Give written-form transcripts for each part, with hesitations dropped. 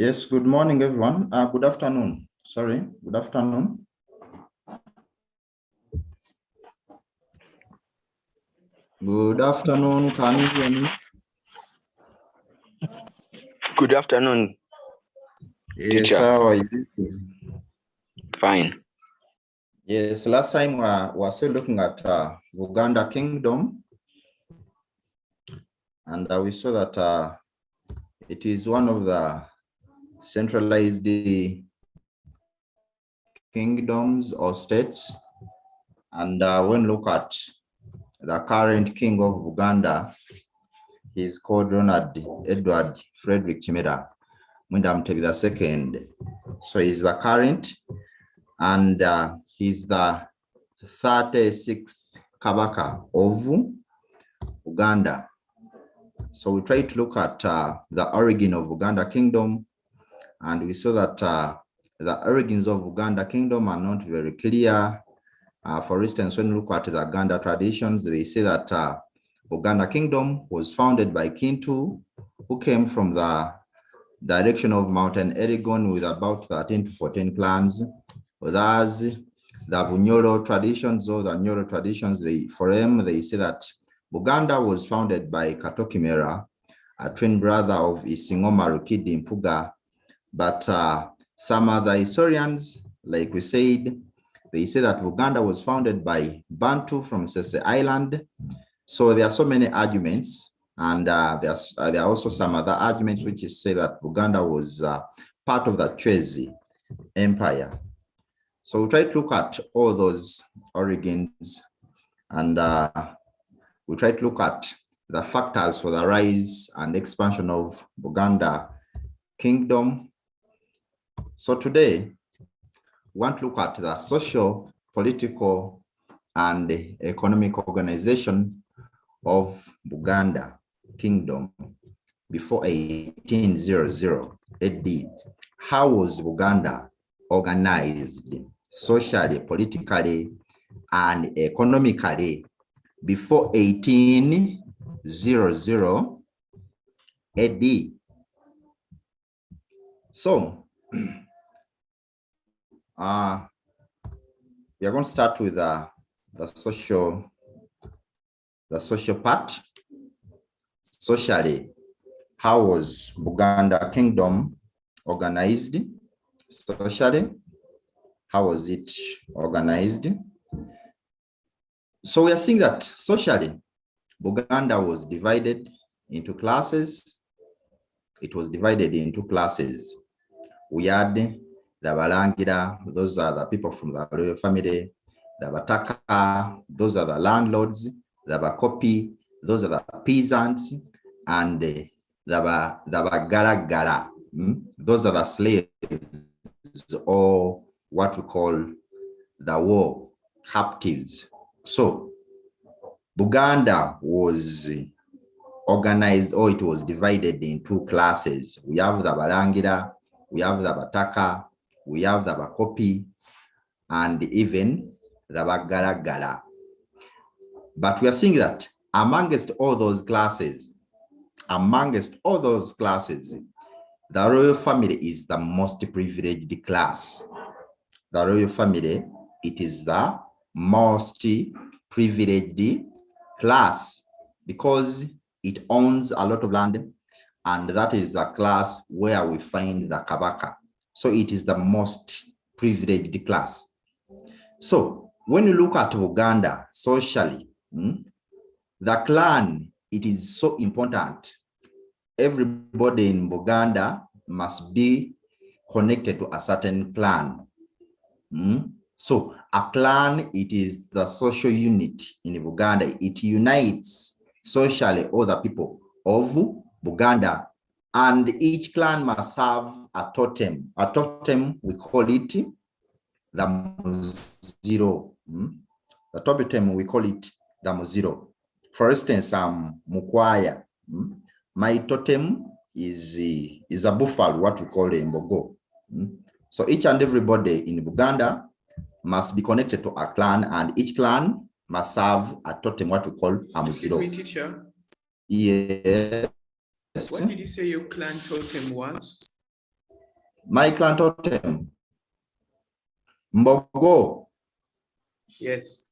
Yes, good morning, everyone. Good afternoon. Sorry, good afternoon. Good afternoon. Can you hear me? Good afternoon. Yes, Teacher. how are you? Fine. Yes, last time we're still looking at Buganda Kingdom, and we saw that it is one of the centralized kingdoms or states. And when you look at the current king of Buganda, he's called Ronald Edward Frederick Chimera Mwindamtebi II. So he's the current, and he's the 36th Kabaka of Uganda. So we try to look at the origin of Buganda Kingdom, and we saw that the origins of Buganda Kingdom are not very clear. For instance, when you look at the Ganda traditions, they say that Buganda Kingdom was founded by Kintu, who came from the direction of Mountain Elgon with about 13 to 14 clans. Whereas the Bunyoro traditions or the Nyoro traditions, for them, they say that Buganda was founded by Katokimera, a twin brother of Isingoma Rukidi Mpuga. But some other historians, like we said, they say that Buganda was founded by Bantu from Sese Island. So there are so many arguments, and there are also some other arguments which say that Buganda was part of the Chwezi Empire. So we try to look at all those origins, and we try to look at the factors for the rise and expansion of Buganda Kingdom. So today, we want to look at the social, political, and economic organization of Buganda Kingdom before 1800 AD. How was Buganda organized socially, politically, and economically before 1800 AD? So, we are going to start with the social part. Socially, how was Buganda Kingdom organized? Socially, how was it organized? So we are seeing that socially, Buganda was divided into classes. It was divided into classes. We had the Balangira, those are the people from the royal family. The Bataka, those are the landlords. The Bakopi, those are the peasants. And the Bagaragara, those are the slaves, or what we call the war captives. So Buganda was organized, or it was divided in two classes. We have the Balangira, we have the Bataka, we have the Bakopi, and even the Bagaragara. But we are seeing that amongst all those classes, the royal family is the most privileged class. The royal family, it is the most privileged class because it owns a lot of land, and that is the class where we find the Kabaka. So it is the most privileged class. So when you look at Uganda socially, the clan, it is so important. Everybody in Buganda must be connected to a certain clan. So a clan, it is the social unit in Buganda. It unites socially all the people of Buganda, and each clan must have a totem. A totem, we call it the Muziro. The totem, we call it the Muziro. For instance, Mukwaya. My totem is a buffalo, what we call a mbogo. So each and everybody in Buganda must be connected to a clan, and each clan must have a totem, what we call a Muziro. Excuse me, teacher. Yes. What did you say your clan totem was? My clan totem. Mbogo. Yes.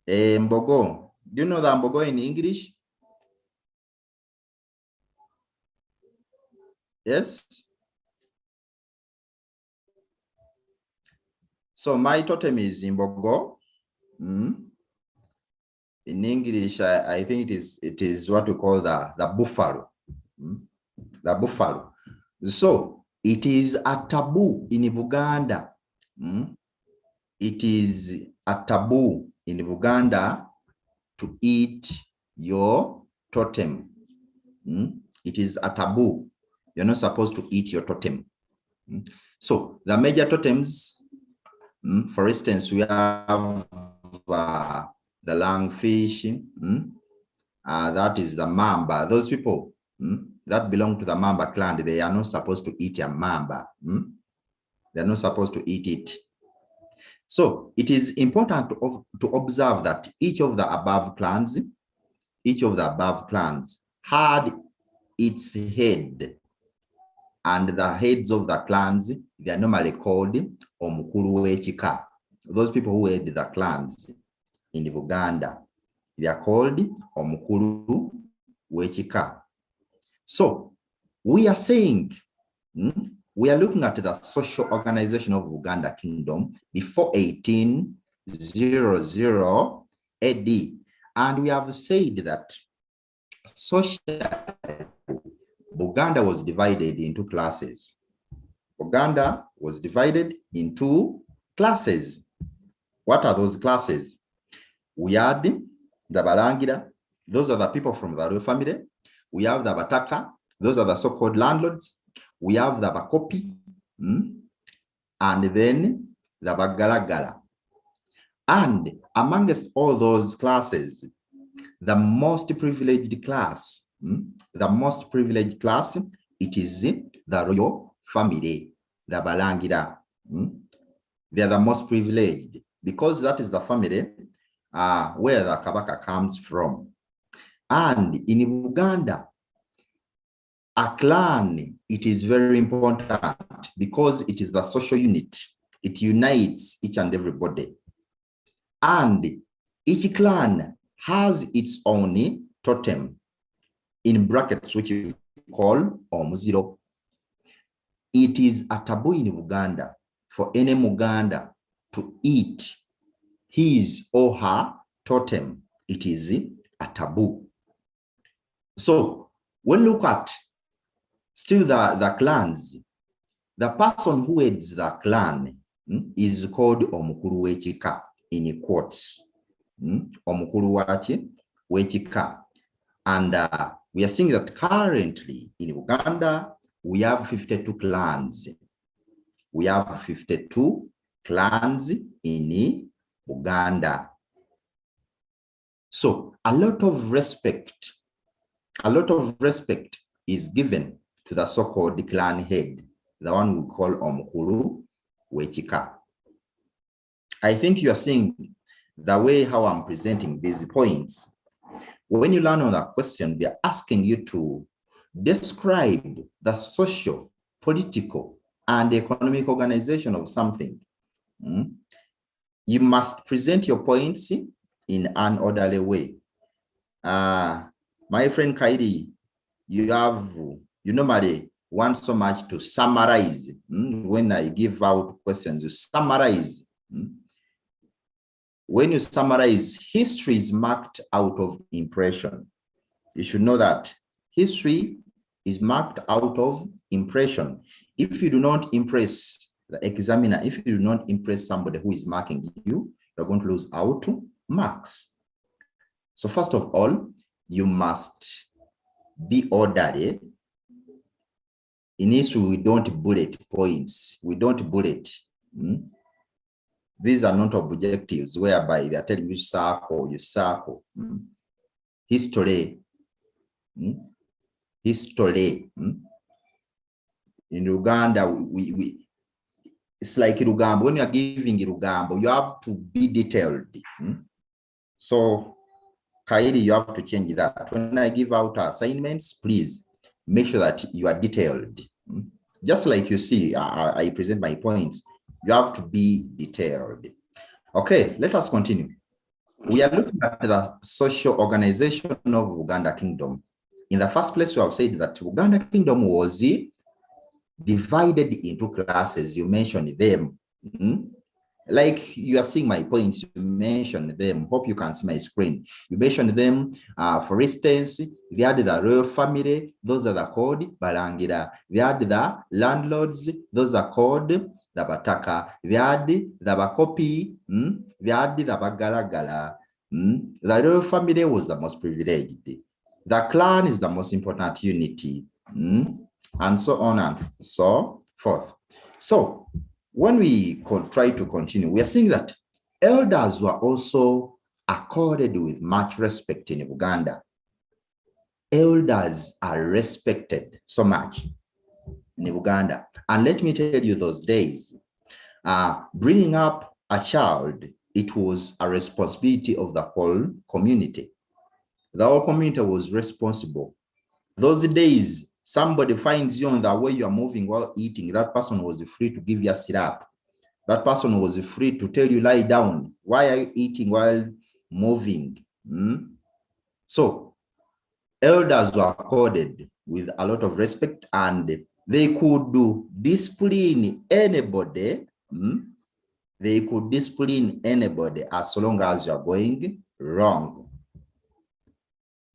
Mbogo. Do you know the Mbogo in English? Yes. So my totem is Mbogo. In English, I think it is what we call the buffalo. The buffalo. So it is a taboo in Buganda. It is a taboo in Buganda to eat your totem. It is a taboo. You're not supposed to eat your totem. So the major totems, for instance, we have the lungfish, that is the mamba. Those people that belong to the mamba clan, they are not supposed to eat a mamba. They're not supposed to eat it. So it is important to observe that each of the above clans had its head, and the heads of the clans, they are normally called omukulu w'ekika. Those people who head the clans in Buganda, they are called omukulu w'ekika. So we are saying, we are looking at the social organization of Buganda Kingdom before 1800 AD, and we have said that socially Buganda was divided into classes. Buganda was divided into classes. What are those classes? We had the Balangira, those are the people from the royal family. We have the Bataka, those are the so-called landlords. We have the Bakopi, and then the Bagalagala. And amongst all those classes, the most privileged class, it is the royal family, the Balangira. They are the most privileged because that is the family where the Kabaka comes from. And in Uganda, a clan, it is very important because it is the social unit. It unites each and everybody. And each clan has its own totem, in brackets, which we call omuziro. It is a taboo in Uganda for any Muganda to eat his or her totem. It is a taboo. So when we look at still the clans, the person who heads the clan is called omukulu w'ekika, in quotes. Omukulu w'ekika. And we are seeing that currently in Uganda, we have 52 clans. We have 52 clans in Uganda. So a lot of respect is given to the so-called clan head, the one we call omukulu w'ekika. I think you are seeing the way how I'm presenting these points. When you learn on that question, they're asking you to describe the social, political, and economic organization of something. You must present your points in an orderly way. My friend Kaidi, you normally want so much to summarize. When I give out questions, you summarize. When you summarize, history is marked out of impression. You should know that history is marked out of impression. If you do not impress the examiner, if you do not impress somebody who is marking you, you're going to lose out marks. So first of all, you must be orderly. In history, we don't bullet points. We don't bullet. These are not objectives whereby they are telling you circle, you circle. History. History. In Uganda, it's like Rugambo. When you are giving Rugambo, you have to be detailed. So, Kairi, you have to change that. When I give out assignments, please make sure that you are detailed. just like you see, I present my points, you have to be detailed. Okay, let us continue. We are looking at the social organization of Buganda Kingdom. In the first place, we have said that Buganda Kingdom was divided into classes. You mentioned them. Like you are seeing my points, you mentioned them. Hope you can see my screen. You mentioned them. For instance, they had the royal family. Those are called Balangira. They had the landlords. Those are called the Bataka. They had the Bakopi. They had the Bagalagala. The royal family was the most privileged. The clan is the most important unity. And so on and so forth. So when we try to continue, we are seeing that elders were also accorded with much respect in Uganda. Elders are respected so much in Uganda. And let me tell you, those days, bringing up a child, it was a responsibility of the whole community. The whole community was responsible. Those days, somebody finds you on the way you are moving while eating, that person was free to give you a syrup. That person was free to tell you, lie down. Why are you eating while moving? So elders were accorded with a lot of respect, and they could discipline anybody. They could discipline anybody as long as you are going wrong.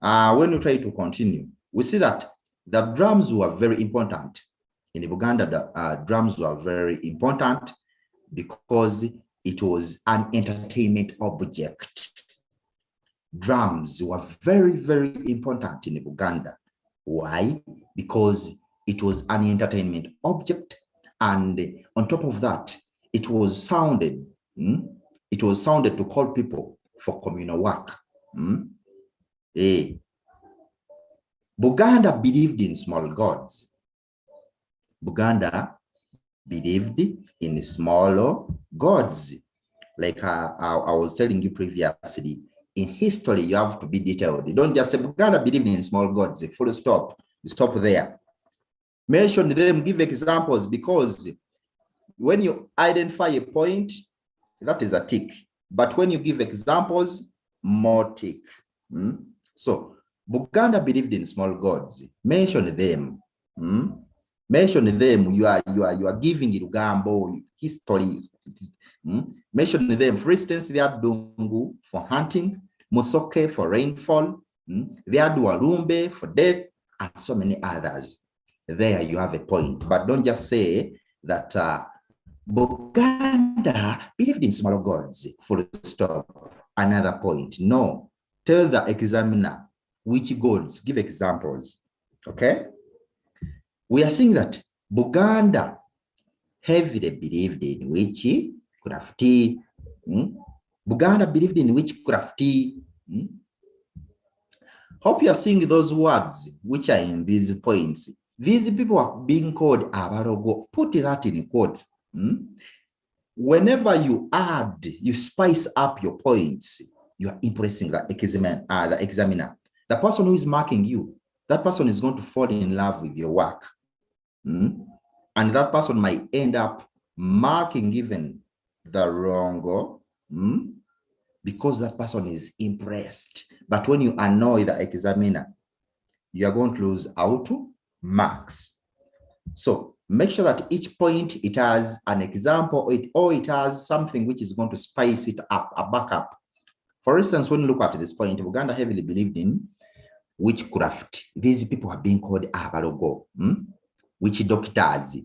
When we try to continue, we see that the drums were very important. In Uganda, the drums were very important because it was an entertainment object. Drums were very, very important in Uganda. Why? Because it was an entertainment object, and on top of that, it was sounded. It was sounded to call people for communal work. Buganda believed in small gods. Buganda believed in small gods. Like I was telling you previously, in history, you have to be detailed. You don't just say Buganda believed in small gods, full stop. Stop there. Mention them, give examples, because when you identify a point, that is a tick. But when you give examples, more tick. So Buganda believed in small gods. Mention them. Mention them. You are giving Rugambo histories. Mention them. For instance, they had Dungu for hunting, Musoke for rainfall, they had Walumbe for death, and so many others. There you have a point. But don't just say that Buganda believed in small gods, full stop. Another point. No. Tell the examiner which gods, give examples. Okay? We are seeing that Buganda heavily believed in witchcraft. Buganda believed in witchcraft. Hope you are seeing those words which are in these points. These people are being called Abarogo. Put that in quotes. Whenever you add, you spice up your points, you are impressing the examiner. The person who is marking you, that person is going to fall in love with your work. And that person might end up marking even the wrong, because that person is impressed. But when you annoy the examiner, you are going to lose out marks. So make sure that each point, it has an example, or it has something which is going to spice it up, a backup. For instance, when you look at this point, Uganda heavily believed in witchcraft. These people are being called Abalogo, witch doctors.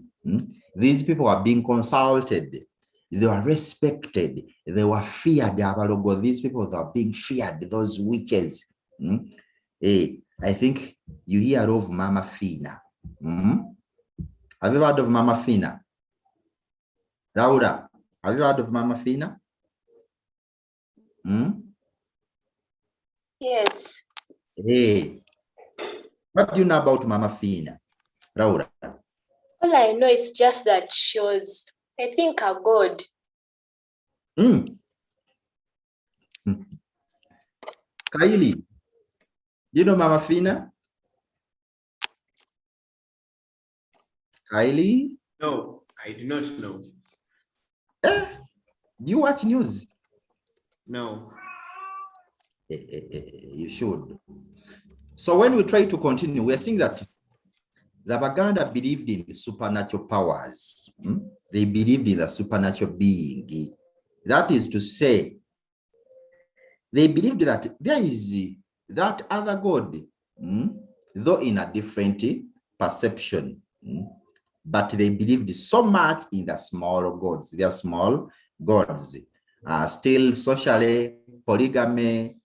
These people are being consulted. They were respected. They were feared. Abalogo. These people that are being feared, those witches. I think you hear of Mama Fina. Have you heard of Mama Fina? Laura, have you heard of Mama Fina? Yes. Hey, what do you know about Mama Fina, Laura? All I know is just that she was, I think, a god. Kylie, you know Mama Fina? Kylie? No, I do not know. Do you watch news? No. You should. So when we try to continue, we are seeing that the Baganda believed in supernatural powers. They believed in the supernatural being. That is to say, they believed that there is that other God, though in a different perception. But they believed so much in the small gods. They are small gods. Still socially, polygamy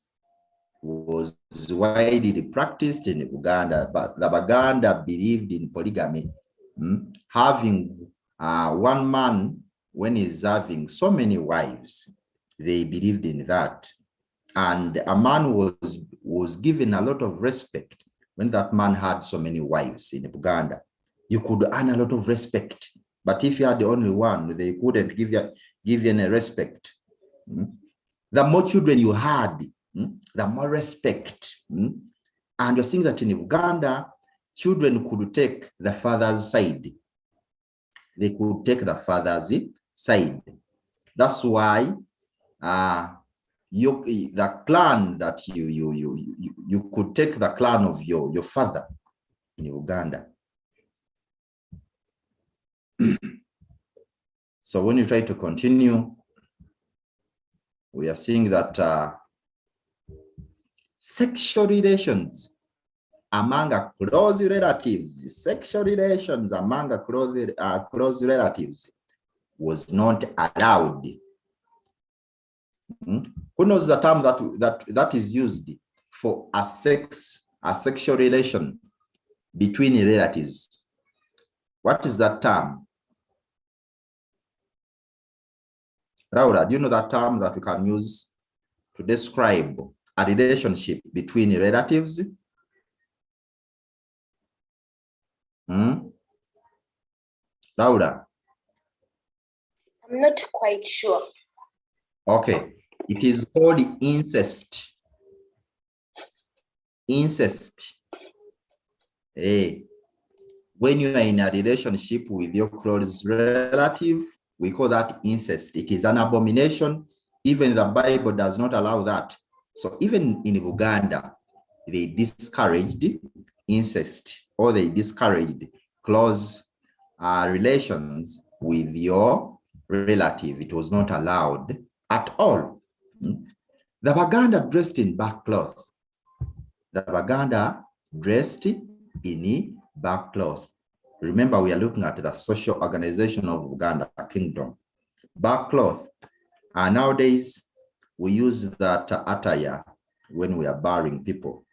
was widely practiced in Uganda, but the Baganda believed in polygamy, having one man when he's having so many wives. They believed in that, and a man was given a lot of respect when that man had so many wives in Uganda. You could earn a lot of respect, but if you had the only one, they couldn't give you any respect. The more children you had, the more respect. And you're seeing that in Uganda, children could take the father's side. They could take the father's side. That's why the clan that you could take the clan of your father in Uganda. So when you try to continue, we are seeing that sexual relations among close relatives, close relatives was not allowed. Who knows the term that is used for a sexual relation between relatives? What is that term? Laura, do you know that term that we can use to describe a relationship between relatives? Laura? I'm not quite sure. Okay, it is called incest. Incest. When you are in a relationship with your close relative, we call that incest. It is an abomination. Even the Bible does not allow that. So even in Uganda, they discouraged incest, or they discouraged close relations with your relative. It was not allowed at all. The Baganda dressed in back cloth. The Baganda dressed in back cloth. Remember, we are looking at the social organization of Buganda Kingdom. Back cloth. Nowadays, we use that attire when we are burying people.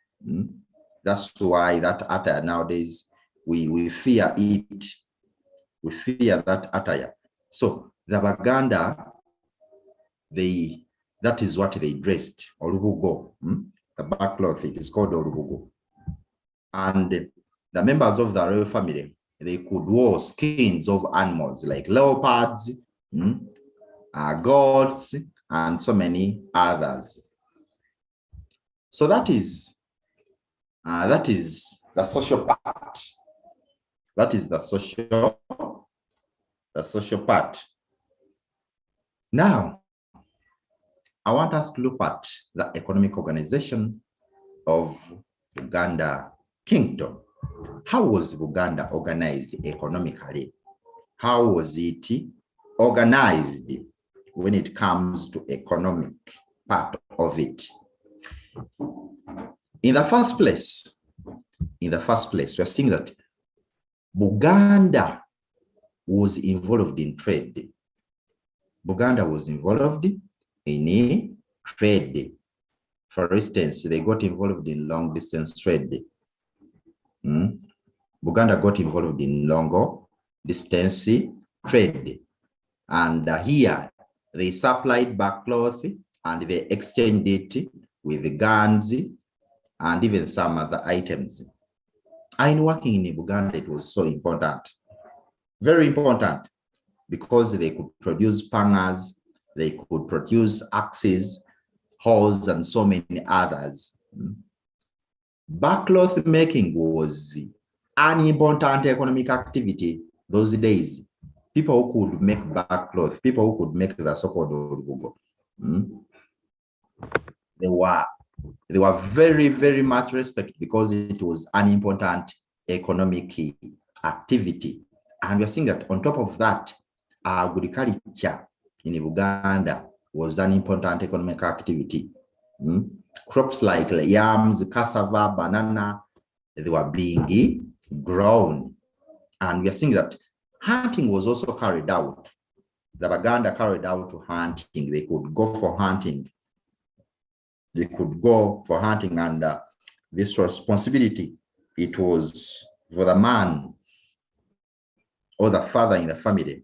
That's why that attire nowadays, we fear it. We fear that attire. So the Baganda, that is what they dressed, Olubugo. The back cloth, it is called Olubugo. And the members of the royal family, they could wear skins of animals like leopards, goats, and so many others. So that is the social part. That is the social part. Now, I want us to look at the economic organization of Buganda Kingdom. How was Buganda organized economically? How was it organized when it comes to economic part of it? In the first place, we are seeing that Buganda was involved in trade. Buganda was involved in trade. For instance, they got involved in long distance trade. Buganda got involved in long distance trade. And here they supplied back cloth and they exchanged it with guns and even some other items. And working in Buganda, it was so important, very important, because they could produce pangas, they could produce axes, hoes, and so many others. Backcloth making was an important economic activity those days, people who could make back cloth, people who could make the so-called Orubugo, they were very, very much respected because it was an important economic activity. And we're seeing that on top of that, agriculture in Uganda was an important economic activity. Crops like yams, cassava, banana, they were being grown. And we are seeing that hunting was also carried out. The Baganda carried out hunting. They could go for hunting. They could go for hunting, and this responsibility, it was for the man or the father in the family.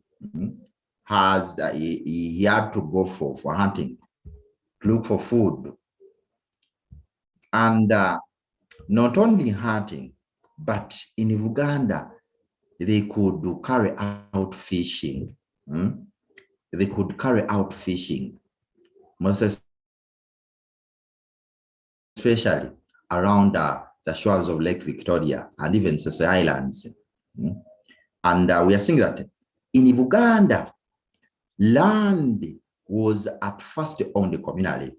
He had to go for hunting, look for food. And not only hunting, but in Uganda, they could carry out fishing. They could carry out fishing, most especially around the shores of Lake Victoria and even Sese Islands. And we are seeing that in Uganda, land was at first owned communally.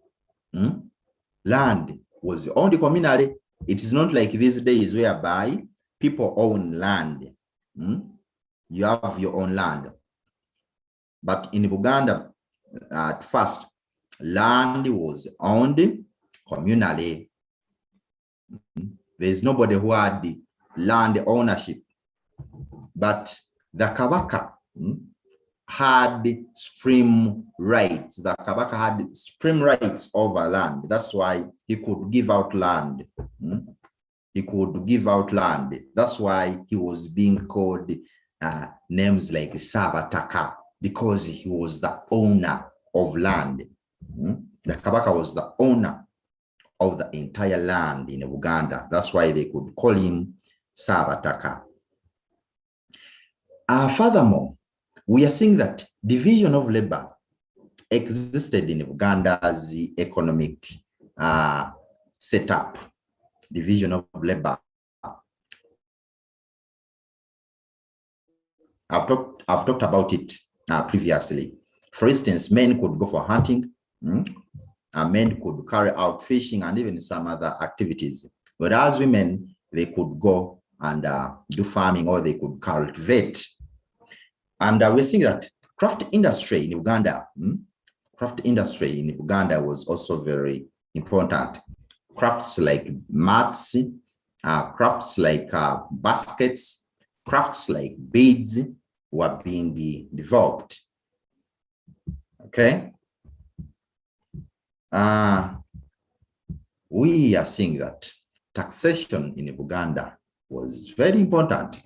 Land was owned communally. It is not like these days whereby people own land. You have your own land. But in Uganda, at first, land was owned communally. There's nobody who had the land ownership. But the Kabaka had supreme rights. The Kabaka had supreme rights over land. That's why he could give out land. He could give out land. That's why he was being called names like Sabataka, because he was the owner of land. The Kabaka was the owner of the entire land in Uganda. That's why they could call him Sabataka. Furthermore, we are seeing that division of labor existed in Uganda's economic setup. Division of labor. I've talked about it previously. For instance, men could go for hunting, and men could carry out fishing and even some other activities. Whereas women, they could go and do farming, or they could cultivate. And we're seeing that craft industry in Uganda, was also very important. Crafts like mats, crafts like baskets, crafts like beads were being developed. Okay. We are seeing that taxation in Uganda was very important.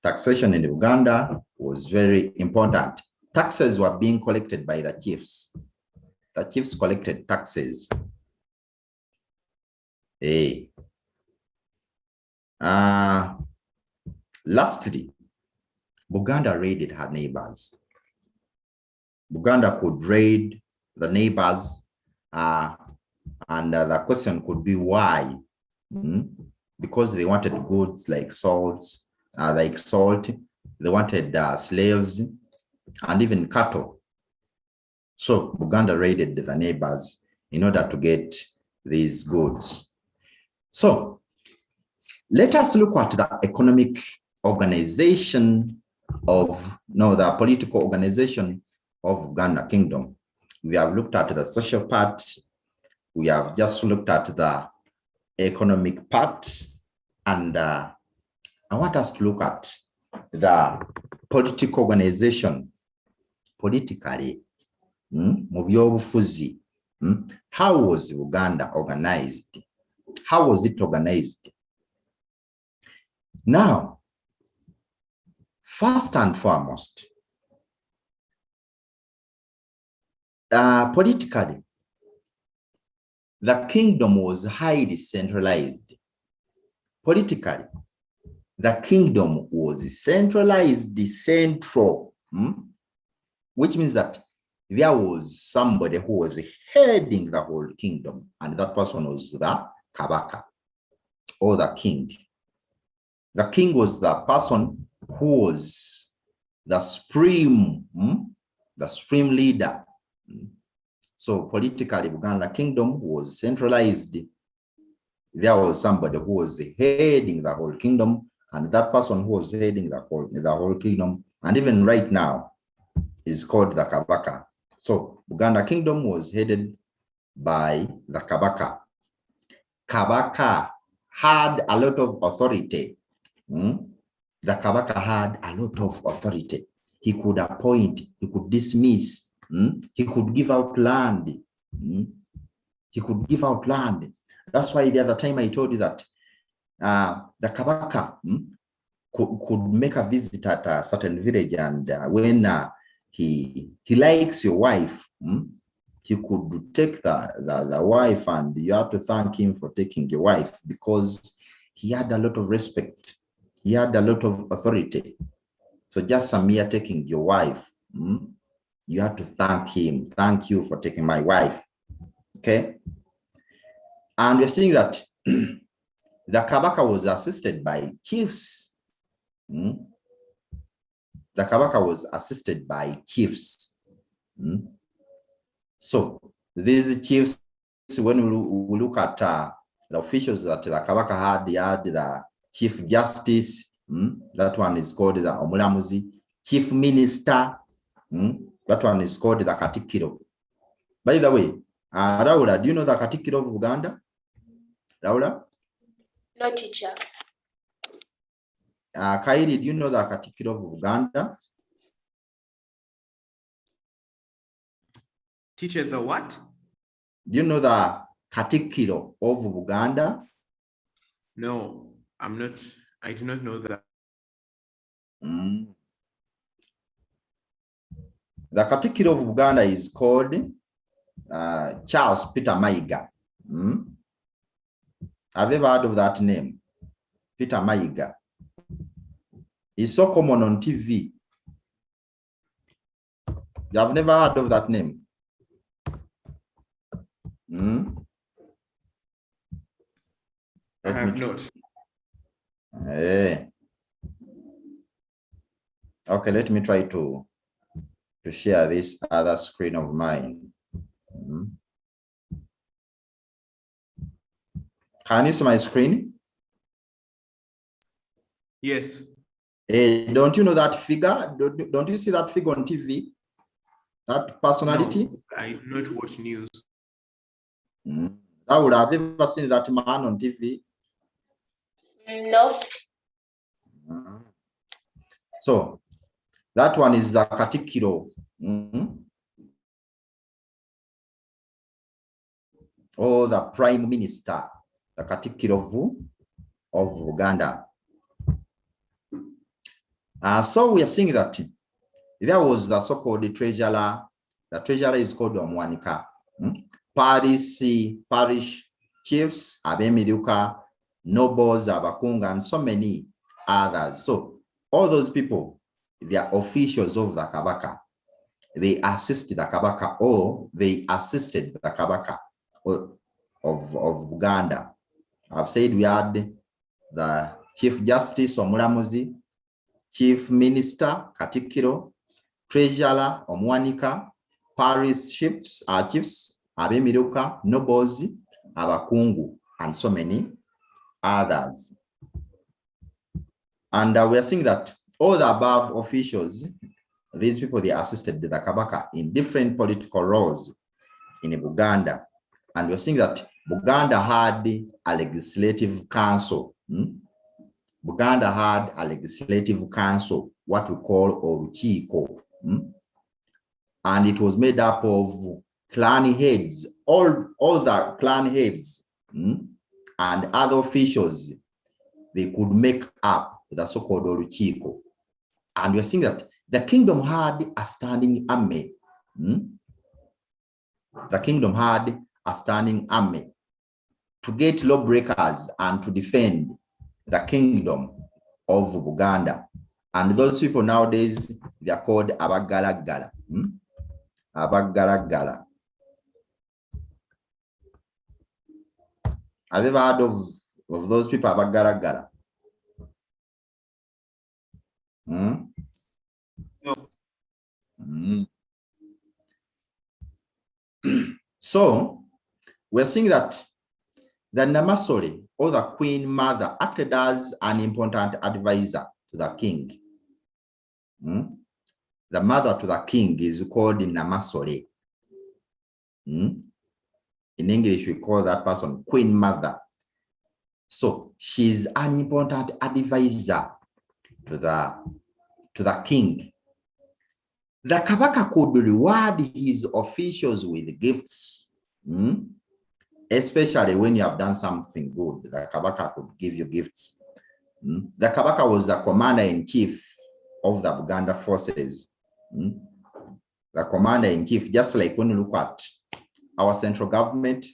Taxation in Uganda was very important. Taxes were being collected by the chiefs. The chiefs collected taxes. Lastly, Buganda raided her neighbors. Buganda could raid the neighbors, and the question could be why? Because they wanted goods like salt, they wanted slaves, and even cattle. So Buganda raided the neighbors in order to get these goods. So let us look at the economic organization of, the political organization of Buganda Kingdom. We have looked at the social part. We have just looked at the economic part. And I want us to look at the political organization, politically. How was Uganda organized? How was it organized? Now, first and foremost, politically, the kingdom was highly centralized. Politically, the kingdom was centralized, central, which means that there was somebody who was heading the whole kingdom, and that person was the Kabaka, or the king. The king was the person who was the supreme leader. So politically, Buganda Kingdom was centralized. There was somebody who was heading the whole kingdom, and that person who was heading the whole kingdom, and even right now, is called the Kabaka. So Buganda Kingdom was headed by the Kabaka. Kabaka had a lot of authority. The Kabaka had a lot of authority. He could appoint, he could dismiss, he could give out land. He could give out land. That's why the other time I told you that the Kabaka could make a visit at a certain village, and when he likes your wife, he could take the wife, and you have to thank him for taking your wife, because he had a lot of respect. He had a lot of authority. So just a mere taking your wife, you have to thank him. Thank you for taking my wife. Okay? And we're seeing that the Kabaka was assisted by chiefs. The Kabaka was assisted by chiefs. So these chiefs, when we look at the officials that the Kabaka had, he had the Chief Justice, that one is called the Omulamuzi. Chief Minister, that one is called the Katikiro. By the way, Laura, do you know the Katikiro of Uganda? Laura? No, teacher. Kairi, do you know the Katikiro of Uganda? Teacher, the what? Do you know the Katikiro of Uganda? No, I'm not. I do not know that. The Katikiro of Uganda is called Charles Peter Mayiga. Have you ever heard of that name? Peter Mayiga. It's so common on TV. You have never heard of that name? I have not. Okay, let me try to share this other screen of mine. Can you see my screen? Yes. Don't you know that figure? Don't you see that figure on TV? That personality? No, I do not watch news. I would have ever seen that man on TV. No. So that one is the Katikiro. Or the Prime Minister, the Katikiro of Uganda. So we are seeing that there was the so-called treasurer. The treasurer is called Omwanika. Parish chiefs, Abemiruka, nobles, Abakunga, and so many others. So all those people, they are officials of the Kabaka. They assisted the Kabaka, or they assisted the Kabaka of Uganda. I've said we had the Chief Justice Omulamuzi, Chief Minister Katikiro, Treasurer Omwanika, Parish chiefs, Abemiruka, nobles, Abakungu, and so many others. And we are seeing that all the above officials, these people, they assisted the Kabaka in different political roles in Uganda. And we're seeing that Buganda had a legislative council. Buganda had a legislative council, what we call Oruchiko. And it was made up of clan heads, all the clan heads and other officials. They could make up the so-called Oruchiko. And we're seeing that the kingdom had a standing army. The kingdom had a standing army to get lawbreakers and to defend the kingdom of Buganda. And those people nowadays, they are called Abagalagala. Abagalagala. Have you ever heard of those people, Abagalagala? Mm? No. Mm. So we're seeing that the Namasole, or the Queen Mother, acted as an important advisor to the king. Mm? The mother to the king is called Namasole. Mm? In English, we call that person Queen Mother. So she's an important advisor to the king. The Kabaka could reward his officials with gifts. Mm? Especially when you have done something good, the Kabaka could give you gifts. The Kabaka was the commander-in-chief of the Buganda forces. The commander-in-chief, just like when you look at our central government,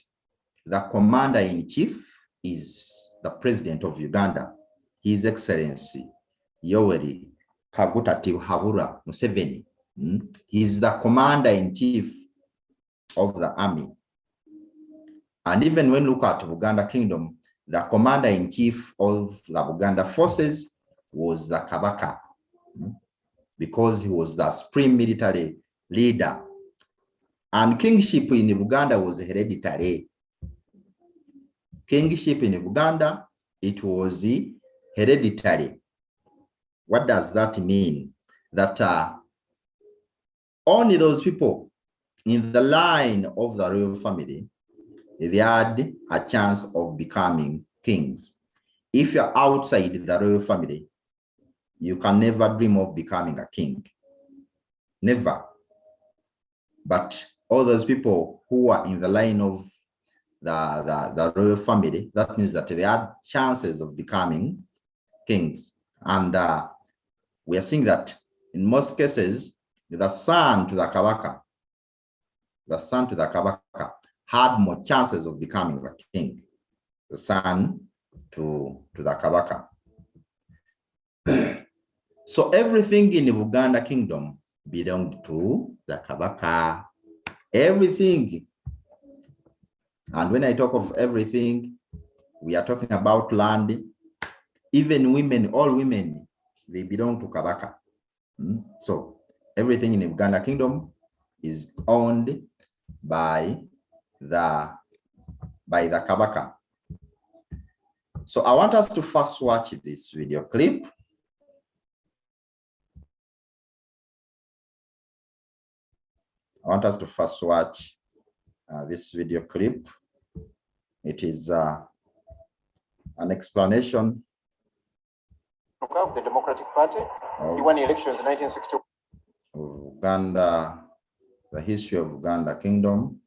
the commander-in-chief is the president of Uganda, His Excellency Yoweri Kaguta Habura Museveni. He is the commander-in-chief of the army. And even when you look at Buganda Kingdom, the commander-in-chief of the Buganda forces was the Kabaka, because he was the supreme military leader. And kingship in Buganda was hereditary. Kingship in Buganda, it was hereditary. What does that mean? That only those people in the line of the royal family, they had a chance of becoming kings. If you're outside the royal family, you can never dream of becoming a king. Never. But all those people who are in the line of the royal family, that means that they had chances of becoming kings. And we are seeing that in most cases, the son to the Kabaka had more chances of becoming a king. The son to the Kabaka. So everything in the Buganda Kingdom belonged to the Kabaka. Everything. And when I talk of everything, we are talking about land. Even women, all women, they belong to Kabaka. So everything in the Buganda Kingdom is owned by the Kabaka. So I want us to first watch this video clip. I want us to first watch this video clip. It is an explanation of the Democratic Party. He won elections in 1960. Uganda, the history of Uganda Kingdom.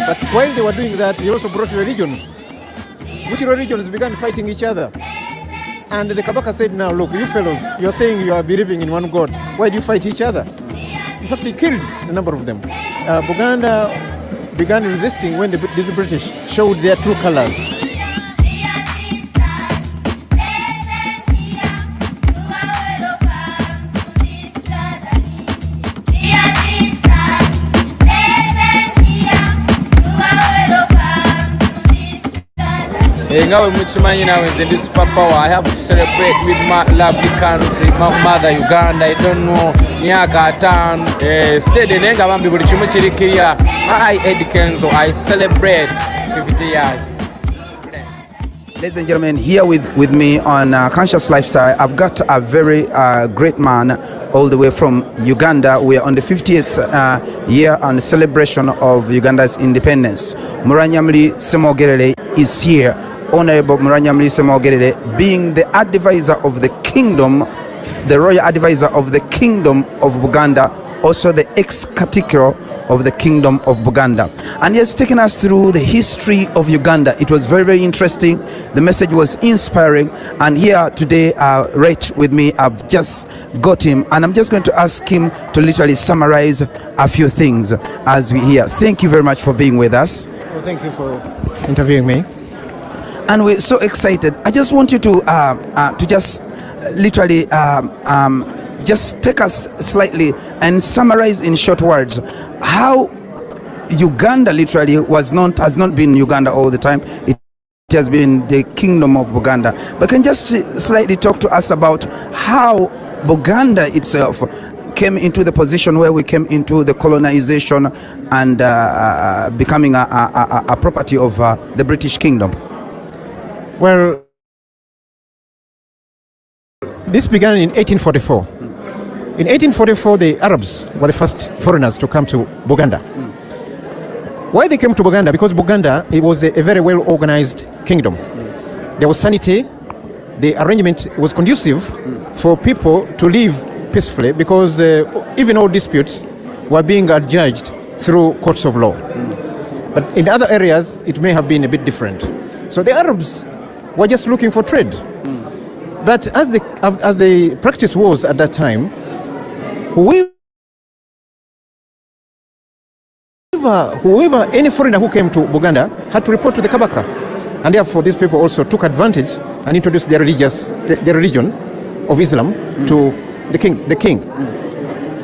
But while they were doing that, they also brought religions. Which religions began fighting each other? And the Kabaka said, now look, you fellows, you're saying you are believing in one God. Why do you fight each other? In fact, he killed a number of them. Buganda began resisting when these British showed their true colors. Nga we mukimanyi nawe nze ndi superpower. I have to celebrate with my lovely country, my mother Uganda. I don't know myaka 5 steady naye nga bambi buli kimu kiri clear. I Ed Kenzo, I celebrate 50 years. Ladies and gentlemen, here with me on Conscious Lifestyle, I've got a very great man all the way from Uganda. We are on the 50th year and celebration of Uganda's independence. Muranyamli Semogerere is here. Honorable Muranyamli Semogerere, being the advisor of the kingdom, the royal advisor of the kingdom of Buganda, also the ex-category of the kingdom of Buganda. And he has taken us through the history of Uganda. It was very, very interesting. The message was inspiring. And here today, right with me, I've just got him. And I'm just going to ask him to literally summarize a few things as we hear. Thank you very much for being with us. Well, thank you for interviewing me. and we're so excited. I just want you to just literally just take us slightly and summarize in short words how Uganda literally has not been Uganda all the time. It has been the Kingdom of Buganda. But can you just slightly talk to us about how Buganda itself came into the position where we came into the colonization and becoming a property of the British Kingdom? Well, this began in 1844. In 1844, the Arabs were the first foreigners to come to Buganda. Why they came to Buganda? Because Buganda, it was a very well organized kingdom. There was sanity. The arrangement was conducive for people to live peacefully, because even all disputes were being adjudged through courts of law. But in other areas, it may have been a bit different. So the Arabs were just looking for trade. But as the practice was at that time, any foreigner who came to Buganda had to report to the Kabaka, and therefore these people also took advantage and introduced their religion of Islam to the king.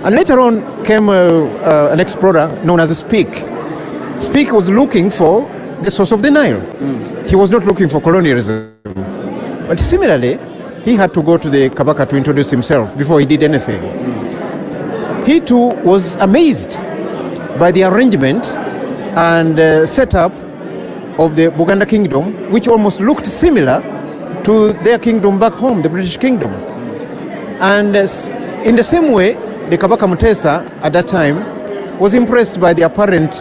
And later on came an explorer known as Speke. Speke was looking for the source of the Nile. He was not looking for colonialism. But similarly, he had to go to the Kabaka to introduce himself before he did anything. He too was amazed by the arrangement and setup of the Buganda Kingdom, which almost looked similar to their kingdom back home, the British Kingdom. And in the same way, the Kabaka Mutesa at that time was impressed by the apparent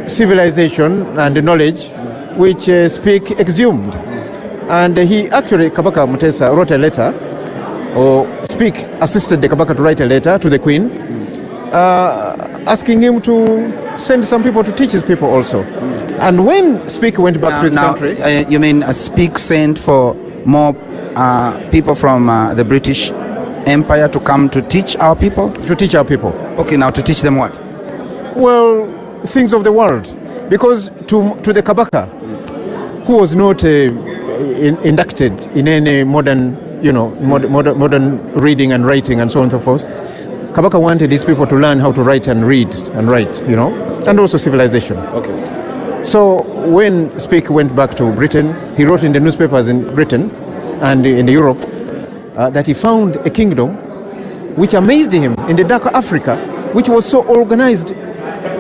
civilization and knowledge which Speke exhumed. And Kabaka Mutesa wrote a letter, or Speke assisted the Kabaka to write a letter to the Queen, asking him to send some people to teach his people also. And when Speke went back to his country... you mean Speke sent for more people from the British Empire to come to teach our people? To teach our people. Okay, now to teach them what? Well, things of the world. Because to the Kabaka, who was not inducted in any modern reading and writing and so on and so forth, Kabaka wanted these people to learn how to write and read and write, and also civilization. Okay. So when Speke went back to Britain, he wrote in the newspapers in Britain and in Europe that he found a kingdom which amazed him in the dark Africa, which was so organized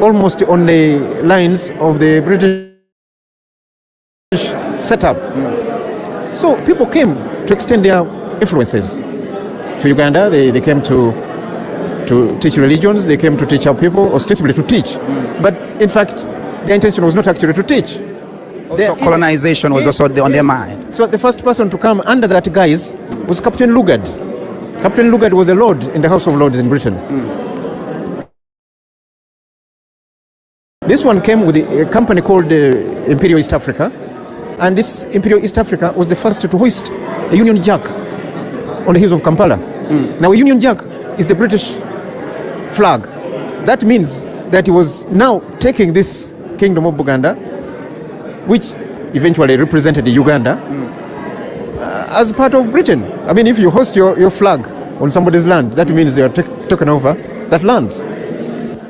almost on the lines of the British setup. So people came to extend their influences to Uganda. They came to teach religions. They came to teach our people, ostensibly to teach. But in fact, their intention was not actually to teach. Also, colonization was also on their mind. So the first person to come under that guise was Captain Lugard. Captain Lugard was a lord in the House of Lords in Britain. This one came with a company called Imperial East Africa, and this Imperial East Africa was the first to hoist a Union Jack on the hills of Kampala. Now, a Union Jack is the British flag. That means that he was now taking this Kingdom of Buganda, which eventually represented Uganda, as part of Britain. I mean, if you hoist your flag on somebody's land, that means you're taking over that land.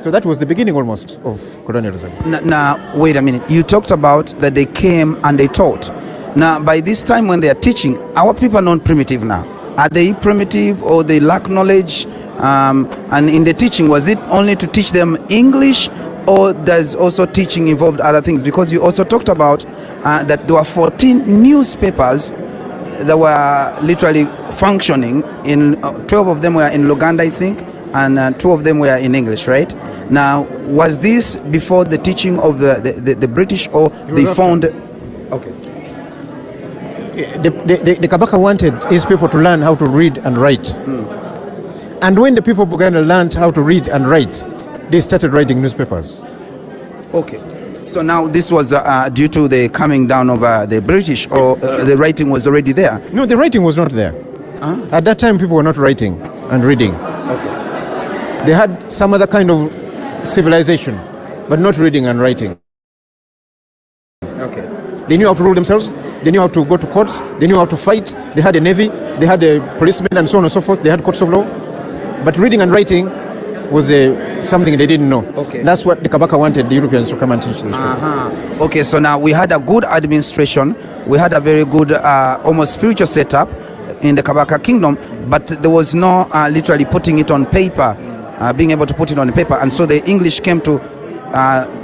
So that was the beginning almost of colonialism. Now, wait a minute. You talked about that they came and they taught. Now, by this time when they are teaching, our people are not primitive now. Are they primitive or they lack knowledge? And in the teaching, was it only to teach them English, or does also teaching involved other things? Because you also talked about that there were 14 newspapers that were literally functioning. 12 of them were in Luganda, I think, and 2 of them were in English, right? Now, was this before the teaching of the British, or they found... Okay. The Kabaka wanted his people to learn how to read and write. And when the people of Buganda learned how to read and write, they started writing newspapers. Okay. So now this was due to the coming down of the British, or the writing was already there? No, the writing was not there. At that time, people were not writing and reading. Okay. They had some other kind of civilization, but not reading and writing. Okay. They knew how to rule themselves. They knew how to go to courts. They knew how to fight. They had a navy. They had a policemen and so on and so forth. They had courts of law. But reading and writing was something they didn't know. Okay. That's what the Kabaka wanted the Europeans to come and teach them. Okay, so now we had a good administration. We had a very good, almost spiritual setup in the Kabaka Kingdom, but there was no literally putting it on paper, being able to put it on paper. And so the English came to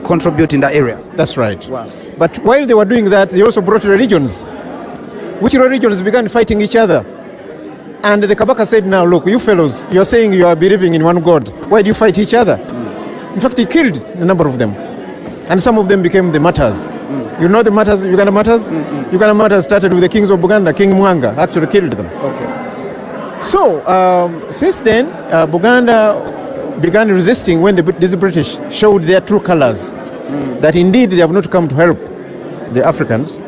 contribute in that area. That's right. Wow. But while they were doing that, they also brought religions, which religions began fighting each other. And the Kabaka said, now look, you fellows, you're saying you are believing in one God. Why do you fight each other? In fact, he killed a number of them. And some of them became the martyrs. You know the martyrs, Uganda martyrs? Uganda martyrs started with the kings of Buganda. King Mwanga actually killed them. Okay. So, since then, Buganda began resisting when these British showed their true colors, that indeed they have not come to help the Africans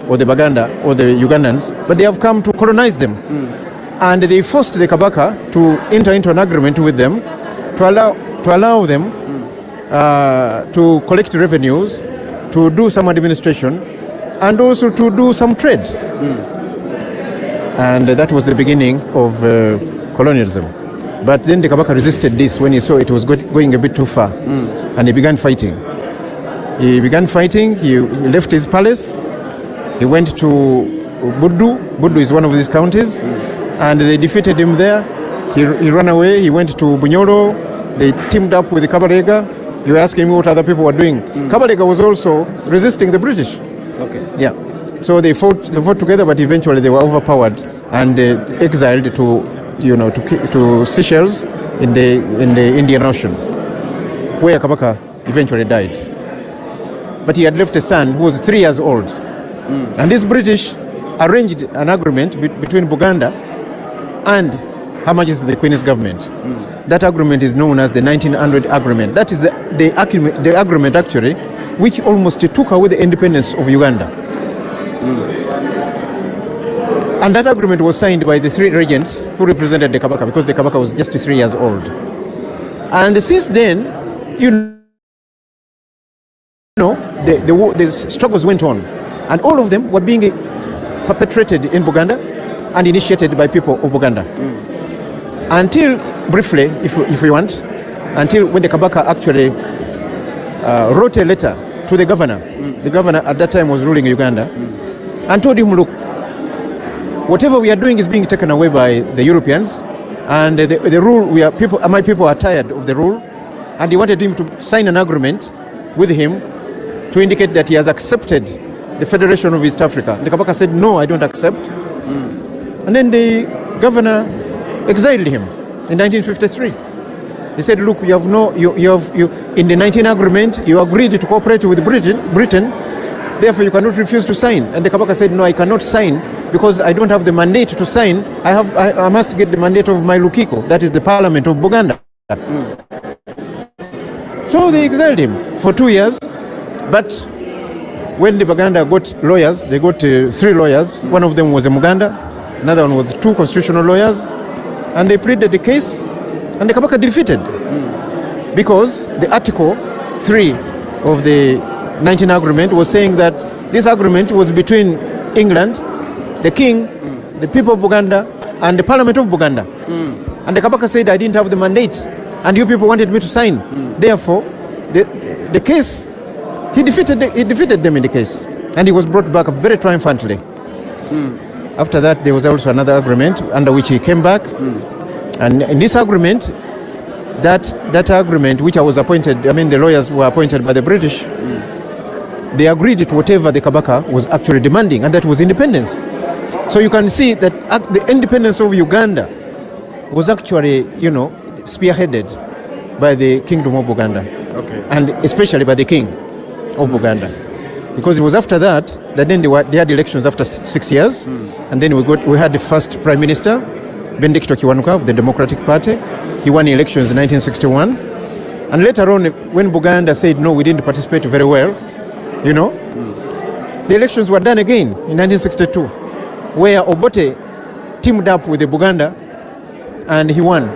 or the Baganda or the Ugandans, but they have come to colonize them. And they forced the Kabaka to enter into an agreement with them to allow them to collect revenues, to do some administration, and also to do some trade. And that was the beginning of colonialism. But then the Kabaka resisted this when he saw it was going a bit too far, and he began fighting. He left his palace, he went to Buddu. Buddu is one of these counties, and they defeated him there. He ran away, he went to Bunyoro, they teamed up with the Kabalega. You ask him what other people were doing. Kabalega was also resisting the British. Okay. Yeah. So they fought together, but eventually they were overpowered and exiled to Seychelles in the Indian Ocean, where Kabaka eventually died. But he had left a son who was 3 years old. And this British arranged an agreement between Buganda and Her Majesty the Queen's government. That agreement is known as the 1900 Agreement. That is the agreement actually which almost took away the independence of Uganda. And that agreement was signed by the 3 regents who represented the Kabaka, because the Kabaka was just 3 years old. And since then, the struggles went on, and all of them were being perpetrated in Buganda and initiated by people of Buganda. Until, briefly, if we want, until when the Kabaka actually wrote a letter to the governor. The governor at that time was ruling Uganda, and told him, look, whatever we are doing is being taken away by the Europeans, and the rule, my people are tired of the rule, and he wanted him to sign an agreement with him to indicate that he has accepted the Federation of East Africa. The Kabaka said, no, I don't accept. And then the governor exiled him in 1953. He said, look, you in the 19 agreement, you agreed to cooperate with Britain, therefore you cannot refuse to sign. And the Kabaka said, no, I cannot sign because I don't have the mandate to sign. I must get the mandate of my Lukiko, that is the parliament of Buganda. So they exiled him for 2 years. But when the Baganda got lawyers, they got 3 lawyers. One of them was a Muganda, another one was 2 constitutional lawyers, and they pleaded the case, and the Kabaka defeated. Because the Article 3 of the 19 agreement was saying that this agreement was between England, the king, the people of Buganda, and the parliament of Buganda. And the Kabaka said, I didn't have the mandate, and you people wanted me to sign. Therefore, the case, he defeated them in the case, and he was brought back very triumphantly. After that, there was also another agreement under which he came back, and in this agreement, that agreement, which I was appointed, the lawyers were appointed by the British, they agreed to whatever the Kabaka was actually demanding, and that was independence. So you can see that the independence of Uganda was actually, spearheaded by the Kingdom of Buganda, and especially by the King of Buganda, because it was after that then they had elections after 6 years, and then we had the first Prime Minister, Benedicto Kiwanuka of the Democratic Party. He won the elections in 1961, and later on, when Buganda said no, we didn't participate very well, the elections were done again in 1962, where Obote teamed up with the Buganda, and he won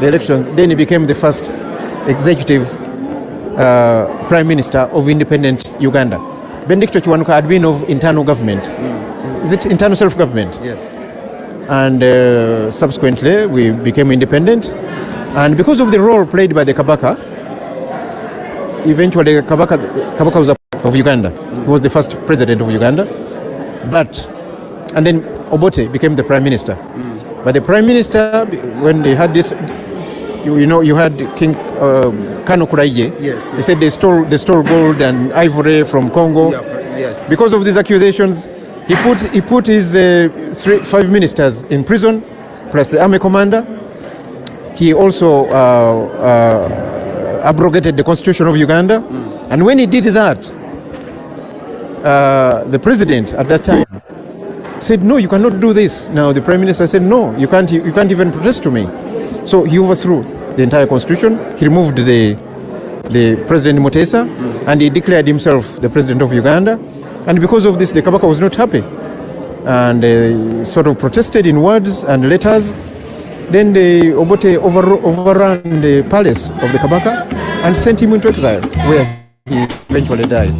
the elections. Then he became the first executive Prime Minister of independent Uganda. Benedicto Kiwanuka admin of internal government. Is it internal self-government? Yes. And subsequently we became independent, and because of the role played by the Kabaka, eventually Kabaka was of Uganda. He was the first president of Uganda, and then Obote became the prime minister. But the prime minister, when they had this, you had King Kano Kuraije. Yes. He said they stole gold and ivory from Congo. Yes. Because of these accusations, he put his 5 ministers in prison, plus the army commander. He also abrogated the constitution of Uganda. And when he did that, the president at that time said, no, you cannot do this. Now the prime minister said, no, you can't even protest to me. So he overthrew the entire constitution. He removed the President Mutesa, and he declared himself the president of Uganda. And because of this, the Kabaka was not happy, and sort of protested in words and letters. Then the Obote overran the palace of the Kabaka and sent him into exile, where he eventually died.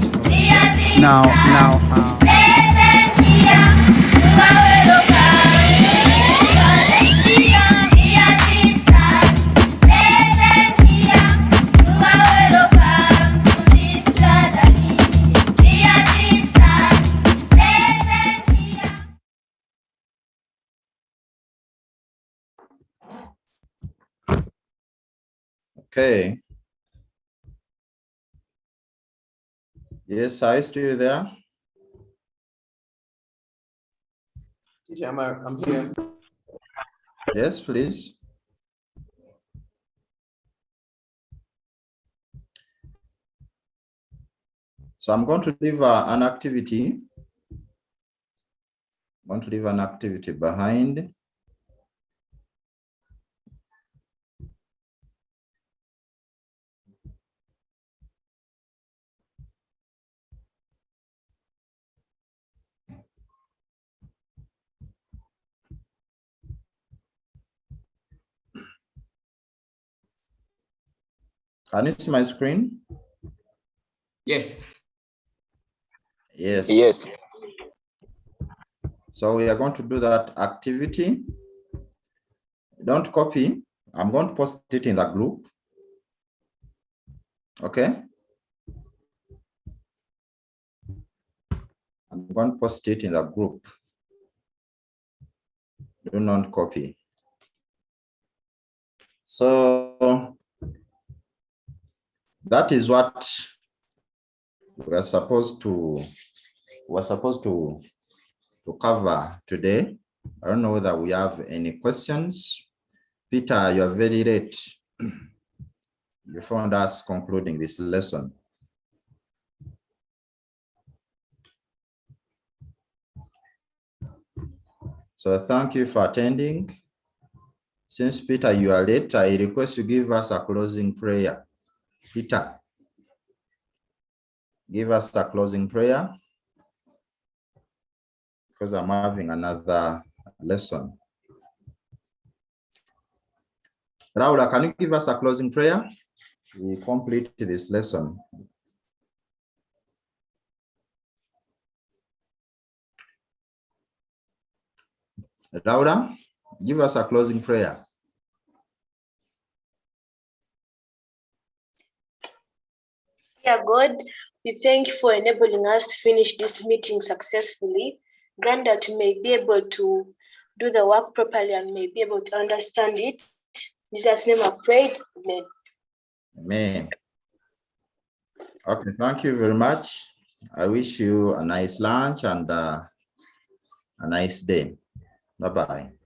Okay. Yes, are you still there? I'm here. Yes, please. So I'm going to leave an activity. I'm going to leave an activity behind. Can you see my screen? Yes. Yes. Yes. So we are going to do that activity. Don't copy. I'm going to post it in the group. Okay. I'm going to post it in the group. Do not copy. So that is what we're supposed to cover today. I don't know whether we have any questions. Peter, you are very late. You found us concluding this lesson. So thank you for attending. Since Peter, you are late, I request you give us a closing prayer. Peter, give us a closing prayer, because I'm having another lesson. Laura, can you give us a closing prayer? We complete this lesson. Laura, give us a closing prayer. Dear God, we thank you for enabling us to finish this meeting successfully. Grant that we may be able to do the work properly and may be able to understand it. In Jesus' name I prayed. Amen. Amen. Okay, thank you very much. I wish you a nice lunch and a nice day. Bye-bye.